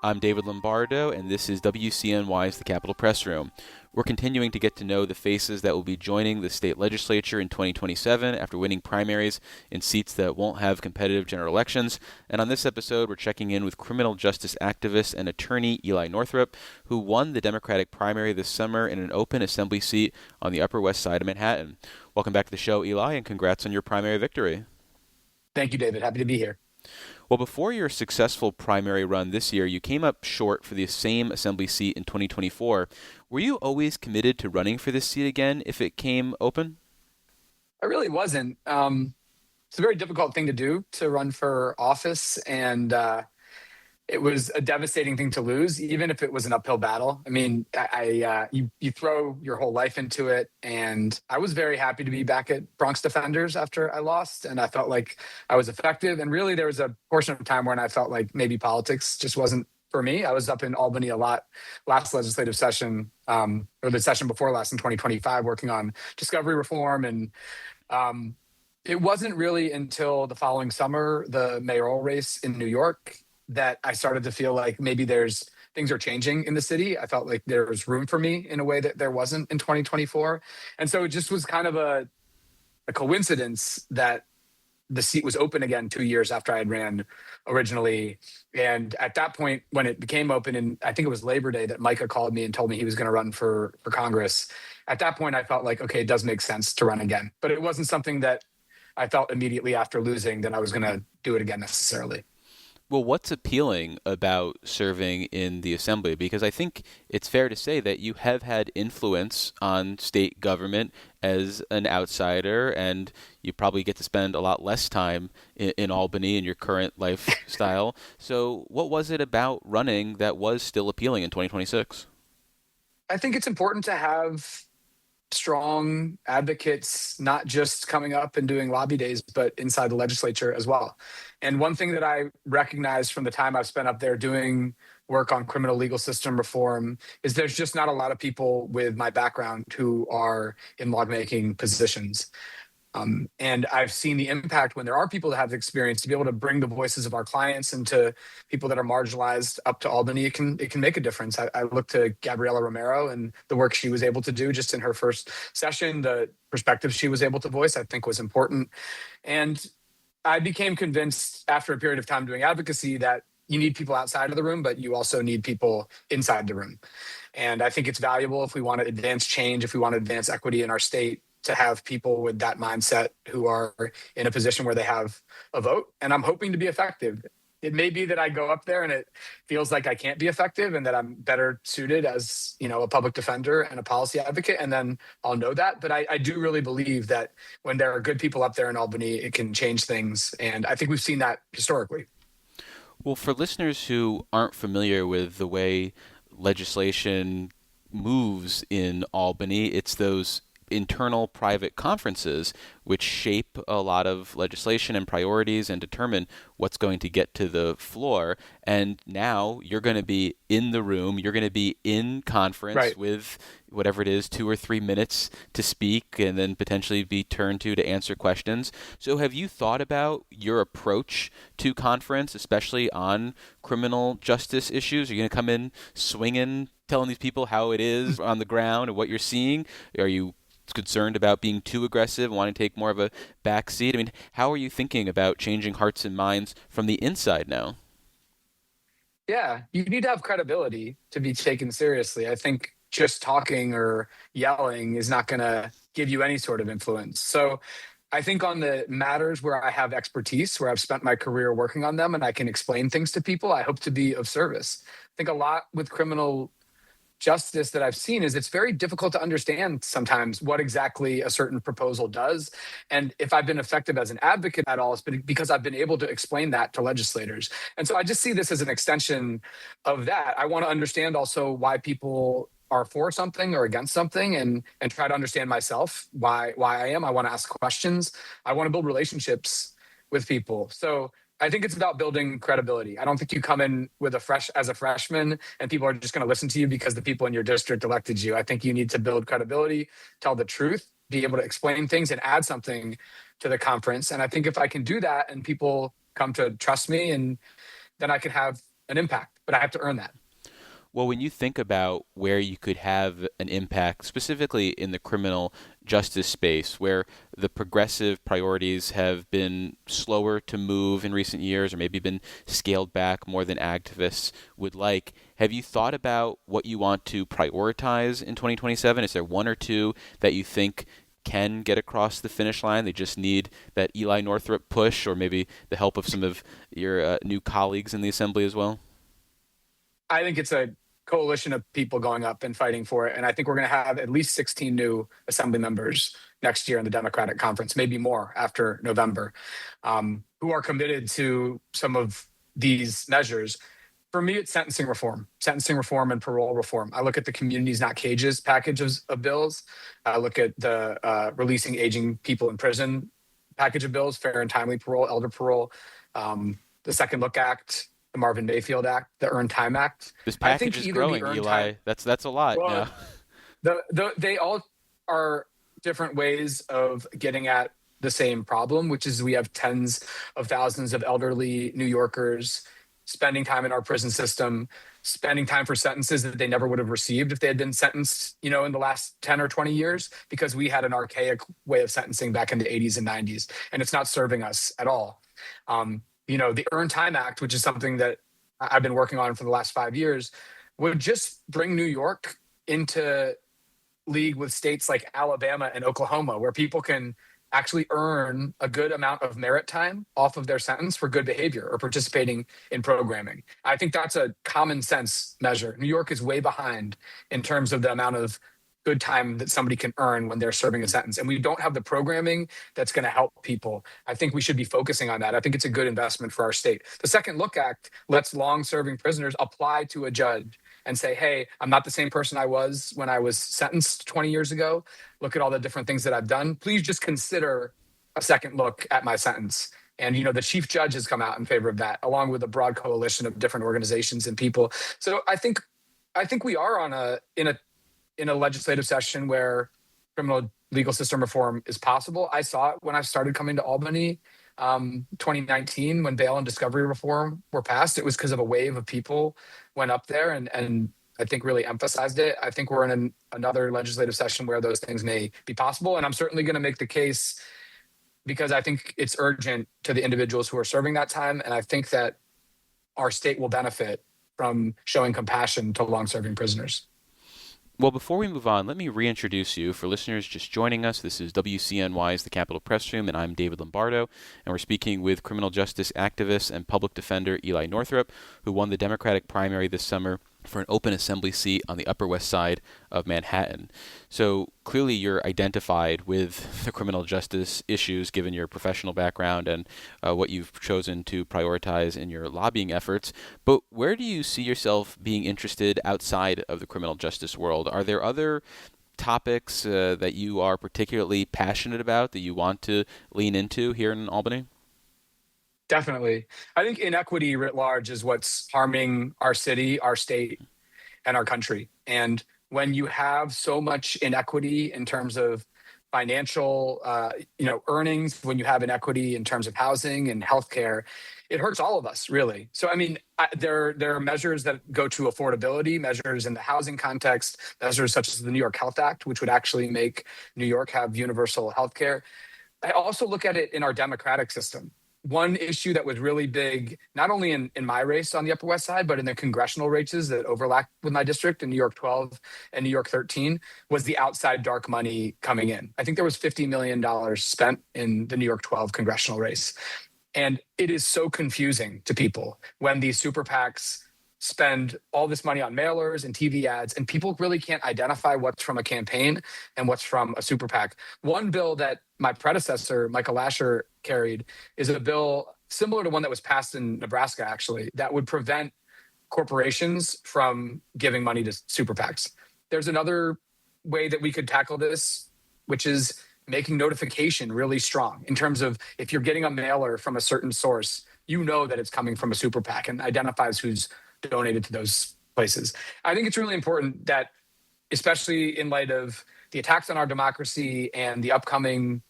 I'm David Lombardo, and this is WCNY's The Capitol Press Room. We're continuing to get to know the faces that will be joining the state legislature in 2027 after winning primaries in seats that won't have competitive general elections. And on this episode, we're checking in with criminal justice activist and attorney Eli Northrup, who won the Democratic primary this summer in an open assembly seat on the Upper West Side of Manhattan. Welcome back to the show, Eli, and congrats on your primary victory. Thank you, David. Happy to be here. Well, before your successful primary run this year, you came up short for the same assembly seat in 2024. Were you always committed to running for this seat again if it came open? I really wasn't. It's a very difficult thing to do, to run for office, and it was a devastating thing to lose, even if it was an uphill battle. I mean, you throw your whole life into it, and I was very happy to be back at Bronx Defenders after I lost, and I felt like I was effective. And really, there was a portion of time when I felt like maybe politics just wasn't for me. I was up in Albany a lot last legislative session, or the session before last in 2025, working on discovery reform. And it wasn't really until the following summer, the mayoral race in New York, that I started to feel like maybe things are changing in the city. I felt like there was room for me in a way that there wasn't in 2024. And so it just was kind of a coincidence that the seat was open again 2 years after I had ran originally. And at that point, when it became open, and I think it was Labor Day, that Micah called me and told me he was going to run for Congress. At that point, I felt like, okay, it does make sense to run again. But it wasn't something that I felt immediately after losing that I was going to do it again necessarily. Well, what's appealing about serving in the assembly? Because I think it's fair to say that you have had influence on state government as an outsider, and you probably get to spend a lot less time in Albany in your current lifestyle. So what was it about running that was still appealing in 2026? I think it's important to have strong advocates, not just coming up and doing lobby days, but inside the legislature as well. And one thing that I recognize from the time I've spent up there doing work on criminal legal system reform is there's just not a lot of people with my background who are in lawmaking positions. And I've seen the impact when there are people that have the experience to be able to bring the voices of our clients and to people that are marginalized up to Albany. It can make a difference. I look to Gabriela Romero and the work she was able to do just in her first session. The perspective she was able to voice, I think, was important. And I became convinced after a period of time doing advocacy that you need people outside of the room, but you also need people inside the room. And I think it's valuable if we want to advance change, if we want to advance equity in our state, to have people with that mindset who are in a position where they have a vote. And I'm hoping to be effective. It may be that I go up there and it feels like I can't be effective and that I'm better suited as, a public defender and a policy advocate. And then I'll know that. But I do really believe that when there are good people up there in Albany, it can change things. And I think we've seen that historically. Well, for listeners who aren't familiar with the way legislation moves in Albany, it's those internal private conferences which shape a lot of legislation and priorities and determine what's going to get to the floor. And now you're going to be in the room, you're going to be in conference Right. with whatever it is, 2 or 3 minutes to speak and then potentially be turned to answer questions. So have you thought about your approach to conference, especially on criminal justice issues? Are you going to come in swinging, telling these people how it is on the ground and what you're seeing? Are you concerned about being too aggressive and wanting to take more of a back seat? I mean, how are you thinking about changing hearts and minds from the inside now? Yeah, you need to have credibility to be taken seriously. I think just talking or yelling is not going to give you any sort of influence. So I think on the matters where I have expertise, where I've spent my career working on them and I can explain things to people, I hope to be of service. I think a lot with criminal justice that I've seen is it's very difficult to understand sometimes what exactly a certain proposal does. And if I've been effective as an advocate at all, it's been because I've been able to explain that to legislators. And so I just see this as an extension of that. I want to understand also why people are for something or against something, and try to understand myself why I am. I want to ask questions. I want to build relationships with people. So I think it's about building credibility. I don't think you come in with as a freshman and people are just going to listen to you because the people in your district elected you. I think you need to build credibility, tell the truth, be able to explain things and add something to the conference. And I think if I can do that and people come to trust me, and then I can have an impact, but I have to earn that. Well, when you think about where you could have an impact, specifically in the criminal justice space, where the progressive priorities have been slower to move in recent years or maybe been scaled back more than activists would like, have you thought about what you want to prioritize in 2027? Is there one or two that you think can get across the finish line? They just need that Eli Northrup push or maybe the help of some of your new colleagues in the assembly as well? I think it's a coalition of people going up and fighting for it. And I think we're going to have at least 16 new assembly members next year in the Democratic conference, maybe more after November, who are committed to some of these measures. For me, it's sentencing reform and parole reform. I look at the Communities Not Cages package of bills. I look at the releasing aging people in prison package of bills, fair and timely parole, elder parole, the Second Look Act, the Marvin Mayfield Act, the Earned Time Act. This I package think is either the growing, Earned Eli. Time, That's a lot well, now. they all are different ways of getting at the same problem, which is we have tens of thousands of elderly New Yorkers spending time in our prison system, spending time for sentences that they never would have received if they had been sentenced, in the last 10 or 20 years, because we had an archaic way of sentencing back in the 80s and 90s, and it's not serving us at all. The Earned Time Act, which is something that I've been working on for the last 5 years, would just bring New York into league with states like Alabama and Oklahoma, where people can actually earn a good amount of merit time off of their sentence for good behavior or participating in programming. I think that's a common sense measure. New York is way behind in terms of the amount of good time that somebody can earn when they're serving a sentence. And we don't have the programming that's going to help people. I think we should be focusing on that. I think it's a good investment for our state. The Second Look Act lets long-serving prisoners apply to a judge and say, hey, I'm not the same person I was when I was sentenced 20 years ago. Look at all the different things that I've done. Please just consider a second look at my sentence. And, the chief judge has come out in favor of that, along with a broad coalition of different organizations and people. So I think we are in a legislative session where criminal legal system reform is possible. I saw it when I started coming to Albany, 2019, when bail and discovery reform were passed. It was because of a wave of people went up there and I think really emphasized it. I think we're in another legislative session where those things may be possible. And I'm certainly going to make the case because I think it's urgent to the individuals who are serving that time. And I think that our state will benefit from showing compassion to long-serving prisoners. Well, before we move on, let me reintroduce you. For listeners just joining us, this is WCNY's The Capitol Press Room, and I'm David Lombardo, and we're speaking with criminal justice activist and public defender Eli Northrup, who won the Democratic primary this summer for an open assembly seat on the Upper West Side of Manhattan. So clearly you're identified with the criminal justice issues given your professional background and what you've chosen to prioritize in your lobbying efforts. But where do you see yourself being interested outside of the criminal justice world? Are there other topics that you are particularly passionate about that you want to lean into here in Albany? Definitely. I think inequity writ large is what's harming our city, our state, and our country. And when you have so much inequity in terms of financial, earnings, when you have inequity in terms of housing and healthcare, it hurts all of us, really. So, there are measures that go to affordability, measures in the housing context, measures such as the New York Health Act, which would actually make New York have universal healthcare. I also look at it in our democratic system. One issue that was really big, not only in my race on the Upper West Side, but in the congressional races that overlap with my district in New York 12 and New York 13, was the outside dark money coming in. I think there was $50 million spent in the New York 12 congressional race. And it is so confusing to people when these super PACs spend all this money on mailers and TV ads, and people really can't identify what's from a campaign and what's from a super PAC. One bill that my predecessor, Michael Lasher, carried is a bill similar to one that was passed in Nebraska, actually, that would prevent corporations from giving money to super PACs. There's another way that we could tackle this, which is making notification really strong in terms of if you're getting a mailer from a certain source, you know that it's coming from a super PAC and identifies who's donated to those places. I think it's really important that, especially in light of the attacks on our democracy and the upcoming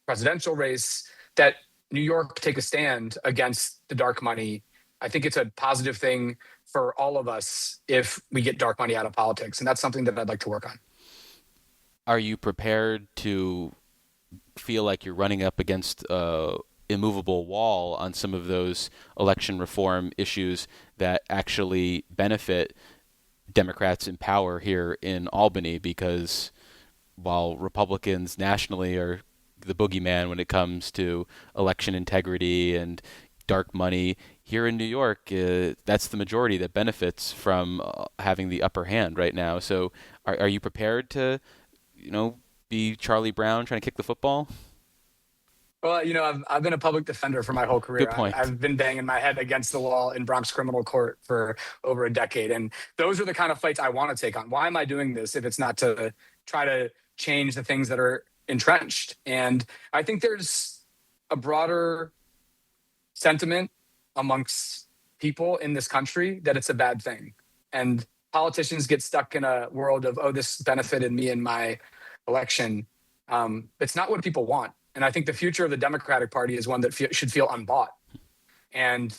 presidential race, that New York take a stand against the dark money I think it's a positive thing for all of us if we get dark money out of politics. And that's something that I'd like to work on. Are you prepared to feel like you're running up against a immovable wall on some of those election reform issues that actually benefit Democrats in power here in Albany? Because while Republicans nationally are the boogeyman when it comes to election integrity and dark money, here in New York, that's the majority that benefits from having the upper hand right now. So, are you prepared to, you know, be Charlie Brown trying to kick the football? Well, I've been a public defender for my whole Good career. point. I've been banging my head against the wall in Bronx criminal court for over a decade. And those are the kind of fights I want to take on. Why am I doing this if it's not to try to change the things that are entrenched? And I think there's a broader sentiment amongst people in this country that it's a bad thing. And politicians get stuck in a world of, oh, this benefited me in my election. It's not what people want. And I think the future of the Democratic Party is one that should feel unbought. And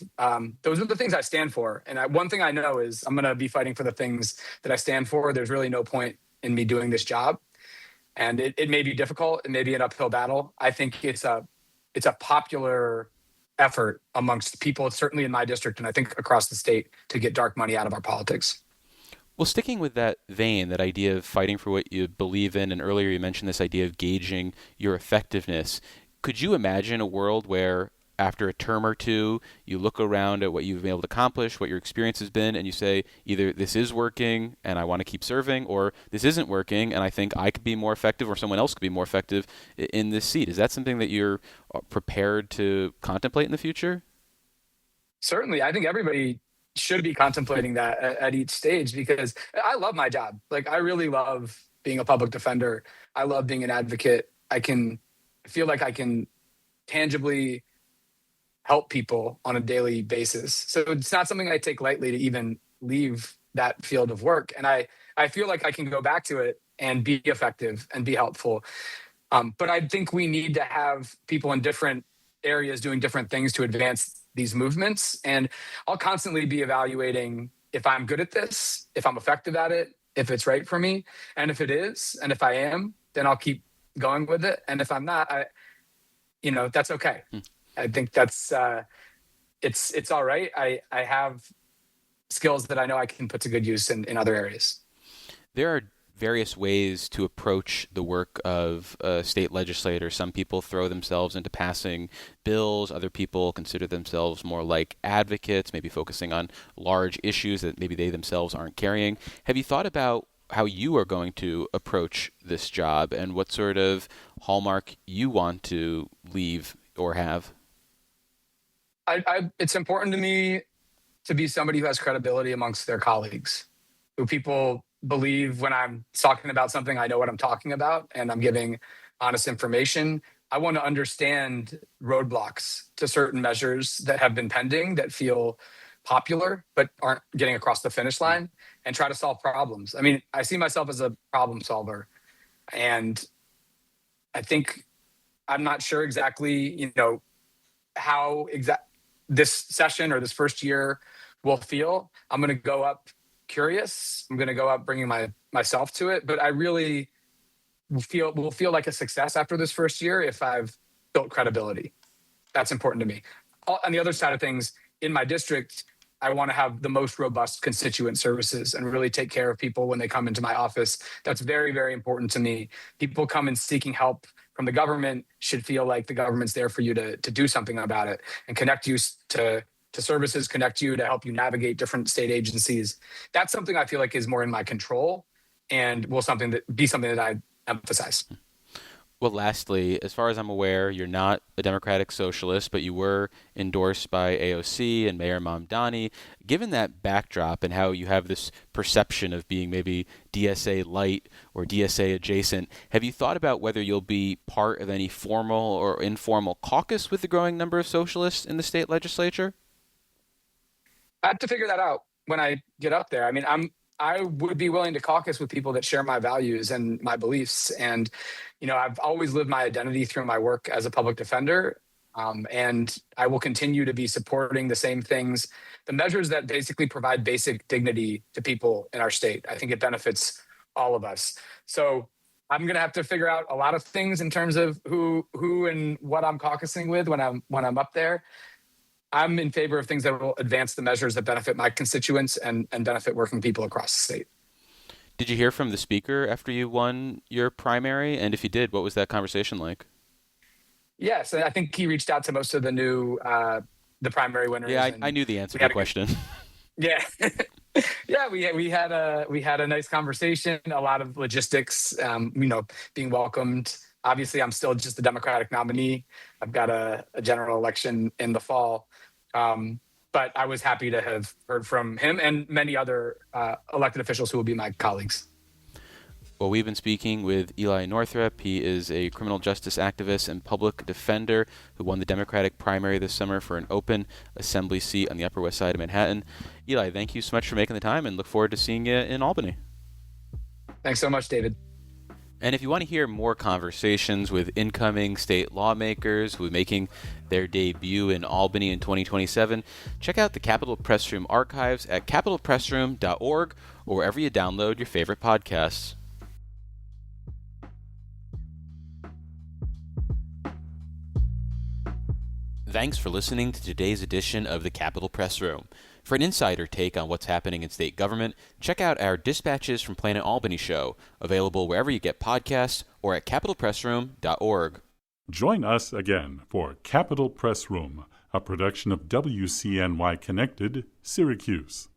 those are the things I stand for. And one thing I know is I'm going to be fighting for the things that I stand for. There's really no point in me doing this job. And it may be difficult. It may be an uphill battle. I think it's a popular effort amongst people, certainly in my district, and I think across the state, to get dark money out of our politics. Well, sticking with that vein, that idea of fighting for what you believe in, and earlier you mentioned this idea of gauging your effectiveness, could you imagine a world where after a term or two, you look around at what you've been able to accomplish, what your experience has been, and you say, either this is working and I want to keep serving, or this isn't working and I think I could be more effective or someone else could be more effective in this seat? Is that something that you're prepared to contemplate in the future? Certainly, I think everybody should be contemplating that at each stage, because I love my job. Like, I really love being a public defender. I love being an advocate. I feel like I can tangibly help people on a daily basis. So it's not something I take lightly to even leave that field of work. And I feel like I can go back to it and be effective and be helpful. But I think we need to have people in different areas doing different things to advance these movements. And I'll constantly be evaluating if I'm good at this, if I'm effective at it, if it's right for me. And if it is, and if I am, then I'll keep going with it. And if I'm not, that's okay. I think that's it's all right. I have skills that I know I can put to good use in other areas. There are various ways to approach the work of a state legislator. Some people throw themselves into passing bills. Other people consider themselves more like advocates, maybe focusing on large issues that maybe they themselves aren't carrying. Have you thought about how you are going to approach this job and what sort of hallmark you want to leave or have? It's important to me to be somebody who has credibility amongst their colleagues, who people believe when I'm talking about something, I know what I'm talking about and I'm giving honest information. I want to understand roadblocks to certain measures that have been pending that feel popular but aren't getting across the finish line, and try to solve problems. I mean, I see myself as a problem solver, and I think I'm not sure exactly, how this session or this first year will feel. I'm going to go up curious. I'm going to go up bringing myself to it, but I really will feel like a success after this first year if I've built credibility. That's important to me. On the other side of things, in my district, I want to have the most robust constituent services and really take care of people when they come into my office. That's very, very important to me. People come in seeking help from the government should feel like the government's there for you to do something about it and connect you to services, connect you to help you navigate different state agencies. That's something I feel like is more in my control and will be something that I emphasize. Well, lastly, as far as I'm aware, you're not a Democratic Socialist, but you were endorsed by AOC and Mayor Mamdani. Given that backdrop and how you have this perception of being maybe DSA light or DSA adjacent, have you thought about whether you'll be part of any formal or informal caucus with the growing number of socialists in the state legislature? I have to figure that out when I get up there. I mean, I would be willing to caucus with people that share my values and my beliefs. And, I've always lived my identity through my work as a public defender. And I will continue to be supporting the same things, the measures that basically provide basic dignity to people in our state. I think it benefits all of us. So I'm going to have to figure out a lot of things in terms of who and what I'm caucusing with when I'm up there. I'm in favor of things that will advance the measures that benefit my constituents and benefit working people across the state. Did you hear from the speaker after you won your primary? And if you did, what was that conversation like? Yes, I think he reached out to most of the primary winners. Yeah, I And knew the answer we to the had a good, question. yeah. Yeah, we had a nice conversation, a lot of logistics, being welcomed. Obviously, I'm still just the Democratic nominee. I've got a general election in the fall. But I was happy to have heard from him and many other elected officials who will be my colleagues. Well, we've been speaking with Eli Northrup. He is a criminal justice activist and public defender who won the Democratic primary this summer for an open assembly seat on the Upper West Side of Manhattan. Eli, thank you so much for making the time and look forward to seeing you in Albany. Thanks so much, David. And if you want to hear more conversations with incoming state lawmakers who are making their debut in Albany in 2027, check out the Capitol Press Room archives at capitolpressroom.org or wherever you download your favorite podcasts. Thanks for listening to today's edition of the Capitol Press Room. For an insider take on what's happening in state government, check out our Dispatches from Planet Albany show, available wherever you get podcasts or at capitolpressroom.org. Join us again for Capitol Press Room, a production of WCNY Connected, Syracuse.